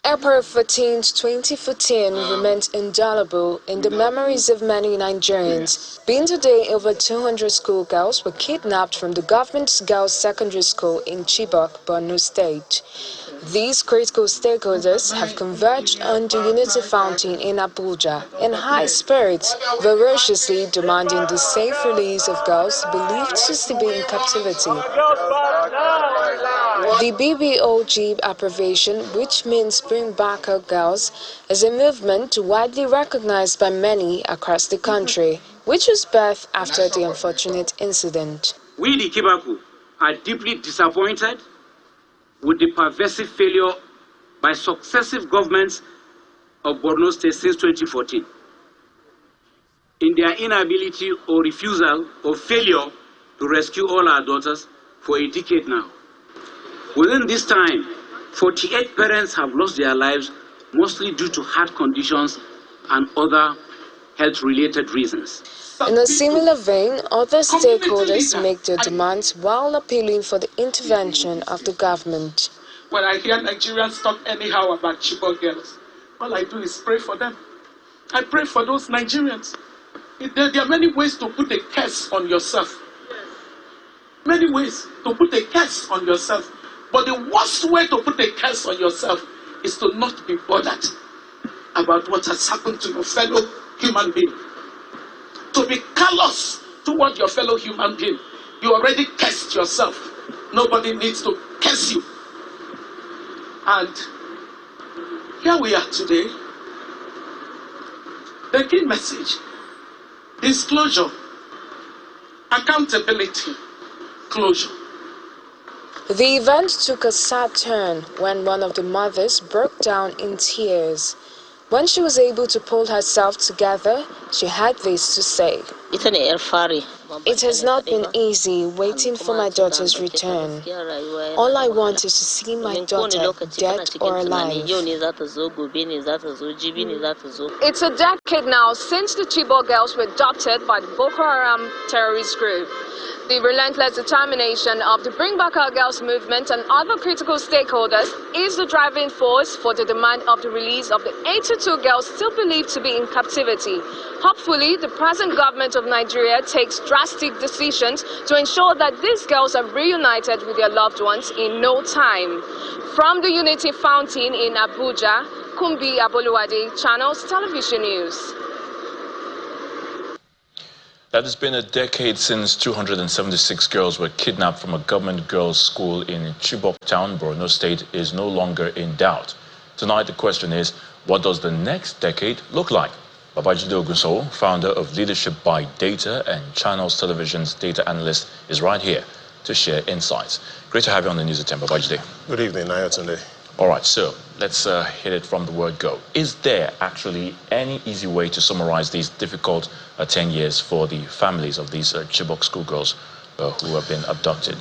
April 14, 2014 remains indelible in the memories of many Nigerians. Being today, over 200 schoolgirls were kidnapped from the government girls' secondary school in Chibok, Borno State. These critical stakeholders have converged on the Unity Fountain in Abuja in high spirits, ferociously demanding the safe release of girls believed to still be in captivity. The BBOG abbreviation, which means Bring Back Our Girls, is a movement widely recognized by many across the country, which was birthed after the unfortunate incident. We, the Kibaku, are deeply disappointed with the pervasive failure by successive governments of Borno State since 2014 in their inability or refusal or failure to rescue all our daughters for a decade now. Within this time, 48 parents have lost their lives, mostly due to heart conditions and other health-related reasons. In a similar vein, other stakeholders make their demands while appealing for the intervention of the government. When I hear Nigerians talk anyhow about Chibok girls, all I do is pray for them. I pray for those Nigerians. There are many ways to put a curse on yourself. Many ways to put a curse on yourself. But the worst way to put a curse on yourself is to not be bothered about what has happened to your fellow human being. To be callous toward your fellow human being. You already cursed yourself. Nobody needs to curse you. And here we are today. The key message: disclosure, accountability, closure. The event took a sad turn when one of the mothers broke down in tears. When she was able to pull herself together, she had this to say. It has not been easy waiting for my daughter's return. All I want is to see my daughter dead or alive. It's a decade now since the Chibok girls were adopted by the Boko Haram terrorist group. The relentless determination of the Bring Back Our Girls movement and other critical stakeholders is the driving force for the demand of the release of the 82 girls still believed to be in captivity. Hopefully, the present government of Nigeria takes drastic decisions to ensure that these girls are reunited with their loved ones in no time. From the Unity Fountain in Abuja, Kumbi Aboluwade, Channels Television News. That has been a decade since 276 girls were kidnapped from a government girls' school in Chibok town, Borno State, is no longer in doubt. Tonight, the question is, what does the next decade look like? Babajide Ogunso, founder of Leadership by Data and Channels Television's data analyst, is right here to share insights. Great to have you on the news at 10, Babajide. Good evening, Ayotunde. All right, so let's hit it from the word go. Is there actually any easy way to summarize these difficult 10 years for the families of these Chibok schoolgirls who have been abducted?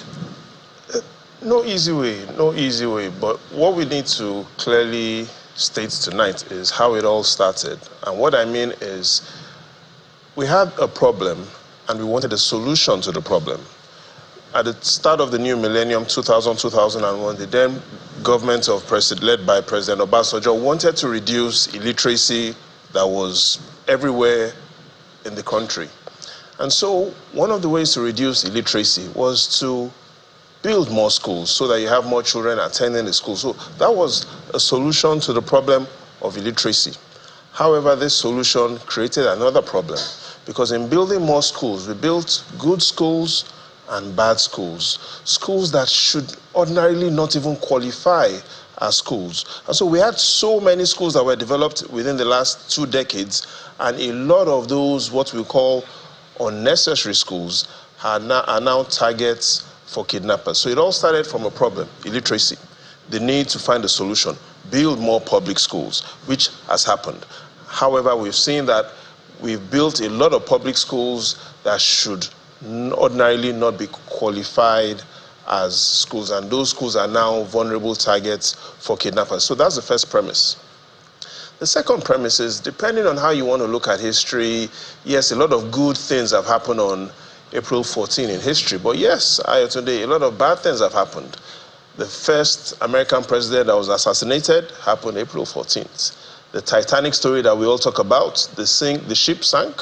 No easy way. But what we need to clearly state tonight is how it all started. And what I mean is we had a problem and we wanted a solution to the problem. At the start of the new millennium, 2000-2001, the then government led by President Obasanjo wanted to reduce illiteracy that was everywhere in the country. And so one of the ways to reduce illiteracy was to build more schools so that you have more children attending the school. So that was a solution to the problem of illiteracy. However, this solution created another problem because in building more schools, we built good schools and bad schools, schools that should ordinarily not even qualify as schools. And so we had so many schools that were developed within the last 2 decades, and a lot of those, what we call unnecessary schools, are now targets for kidnappers. So it all started from a problem, illiteracy, the need to find a solution, build more public schools, which has happened. However, we've seen that we've built a lot of public schools that should ordinarily not be qualified as schools, and those schools are now vulnerable targets for kidnappers. So that's the first premise. The second premise is, depending on how you want to look at history, yes, a lot of good things have happened on April 14 in history, but yes, Ayotunde, a lot of bad things have happened. The first American president that was assassinated happened April 14th. The Titanic story that we all talk about, the ship sank,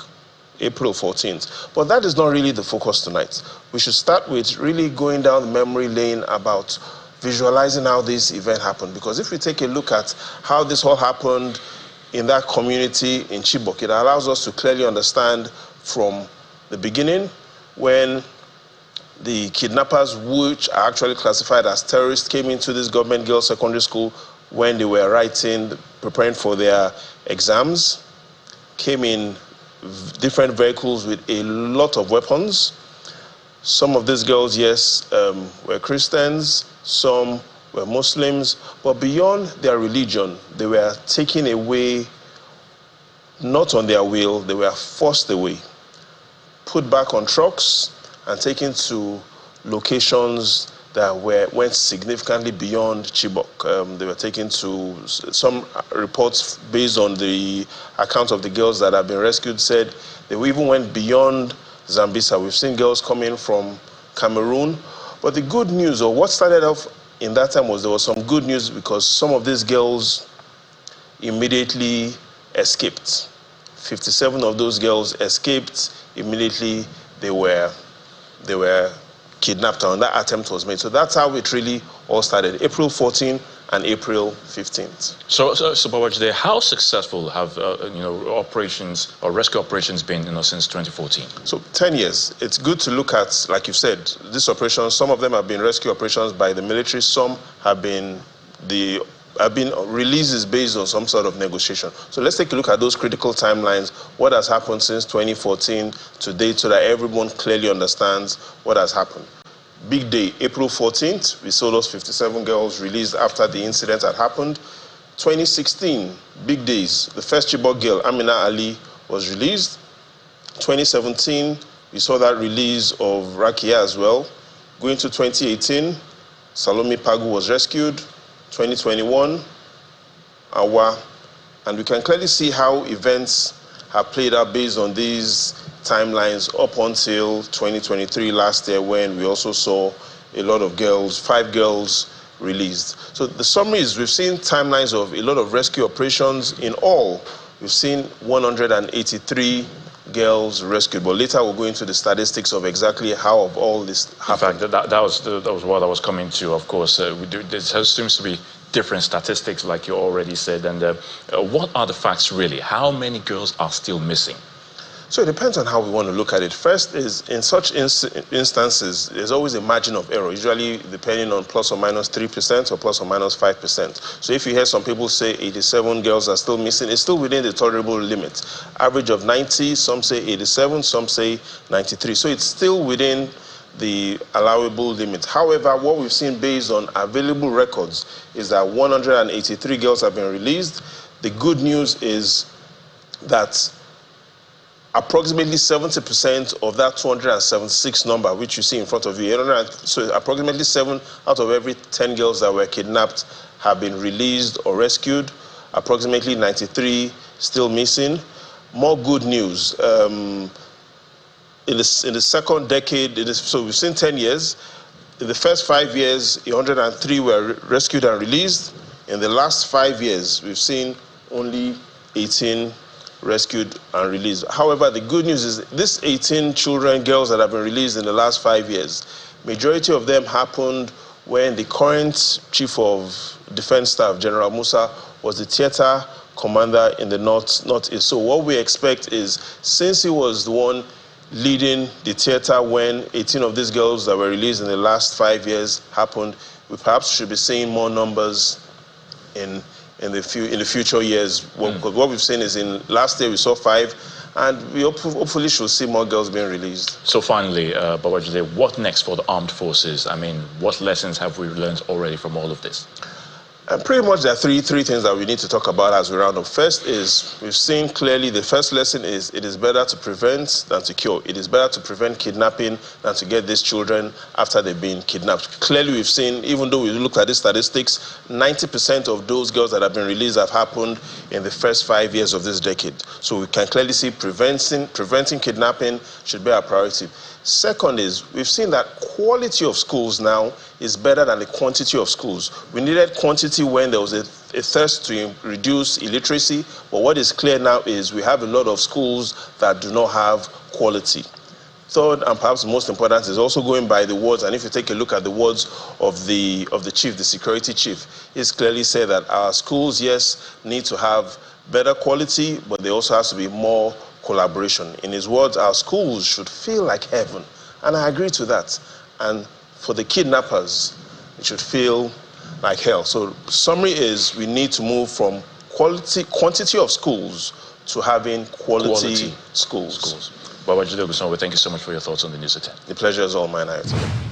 April 14th. But that is not really the focus tonight. We should start with really going down the memory lane about visualizing how this event happened. Because if we take a look at how this all happened in that community in Chibok, it allows us to clearly understand from the beginning when the kidnappers, which are actually classified as terrorists, came into this government girls' secondary school when they were preparing for their exams, came in different vehicles with a lot of weapons. Some of these girls, yes, were Christians, some were Muslims, but beyond their religion, they were taken away, not on their will, they were forced away, put back on trucks, and taken to locations that went significantly beyond Chibok. They were taken to some reports based on the account of the girls that have been rescued said they even went beyond Zambisa. We've seen girls coming from Cameroon. But the good news, or what started off in that time, was there was some good news because some of these girls immediately escaped. 57 of those girls escaped immediately. They were kidnapped, and that attempt was made. So that's how it really all started, April 14th and April 15th. So Babajide, how successful have operations or rescue operations been since 2014? So 10 years. It's good to look at, like you said, these operations. Some of them have been rescue operations by the military. Some have been releases based on some sort of negotiation. So let's take a look at those critical timelines. What has happened since 2014 to date, so that everyone clearly understands what has happened. Big day, April 14th, we saw those 57 girls released after the incident had happened. 2016, big days. The first Chibok girl, Amina Ali, was released. 2017, we saw that release of Rakia as well. Going to 2018, Salome Pagu was rescued. 2021, Awa, and we can clearly see how events have played out based on these timelines up until 2023 last year, when we also saw a lot of girls, 5 girls released. So the summary is we've seen timelines of a lot of rescue operations. In all, we've seen 183 girls rescued, but later we'll go into the statistics of exactly how of all this happened. In fact, that was what I was coming to. Of course, there seems to be different statistics, like you already said. And what are the facts really? How many girls are still missing? So it depends on how we want to look at it. First is, in such instances, there's always a margin of error, usually depending on plus or minus 3% or plus or minus 5%. So if you hear some people say 87 girls are still missing, it's still within the tolerable limit. Average of 90, some say 87, some say 93. So it's still within the allowable limit. However, what we've seen based on available records is that 183 girls have been released. The good news is that approximately 70% of that 276 number, which you see in front of you, so approximately 7 out of every 10 girls that were kidnapped have been released or rescued. Approximately 93 still missing. More good news. In the second decade, so we've seen 10 years. In the first 5 years, 103 were rescued and released. In the last 5 years, we've seen only 18 rescued and released. However, the good news is these 18 girls that have been released in the last 5 years, majority of them happened when the current Chief of Defense Staff, General Musa, was the theater commander in the Northeast. So what we expect is, since he was the one leading the theater when 18 of these girls that were released in the last 5 years happened, we perhaps should be seeing more numbers in the future years. What we've seen is, in last year we saw 5, and we hopefully should see more girls being released. So finally, Babajide, what next for the armed forces? I mean, what lessons have we learned already from all of this? And pretty much there are three things that we need to talk about as we round up. First is, we've seen clearly, the first lesson is, it is better to prevent than to cure. It is better to prevent kidnapping than to get these children after they've been kidnapped. Clearly we've seen, even though we looked at the statistics, 90% of those girls that have been released have happened in the first 5 years of this decade. So we can clearly see preventing kidnapping should be our priority. Second is, we've seen that quality of schools now is better than the quantity of schools. We needed quantity when there was a thirst to reduce illiteracy, but what is clear now is we have a lot of schools that do not have quality. Third, and perhaps most important, is also going by the words, and if you take a look at the words of the chief, the security chief, he's clearly said that our schools, yes, need to have better quality, but there also has to be more collaboration. In his words, our schools should feel like heaven, and I agree to that. And for the kidnappers, it should feel like hell. So summary is we need to move from quantity of schools to having quality schools. Babajide Ogunsanwo, thank you so much for your thoughts on the news at 10. The pleasure is all mine, Ayatollah.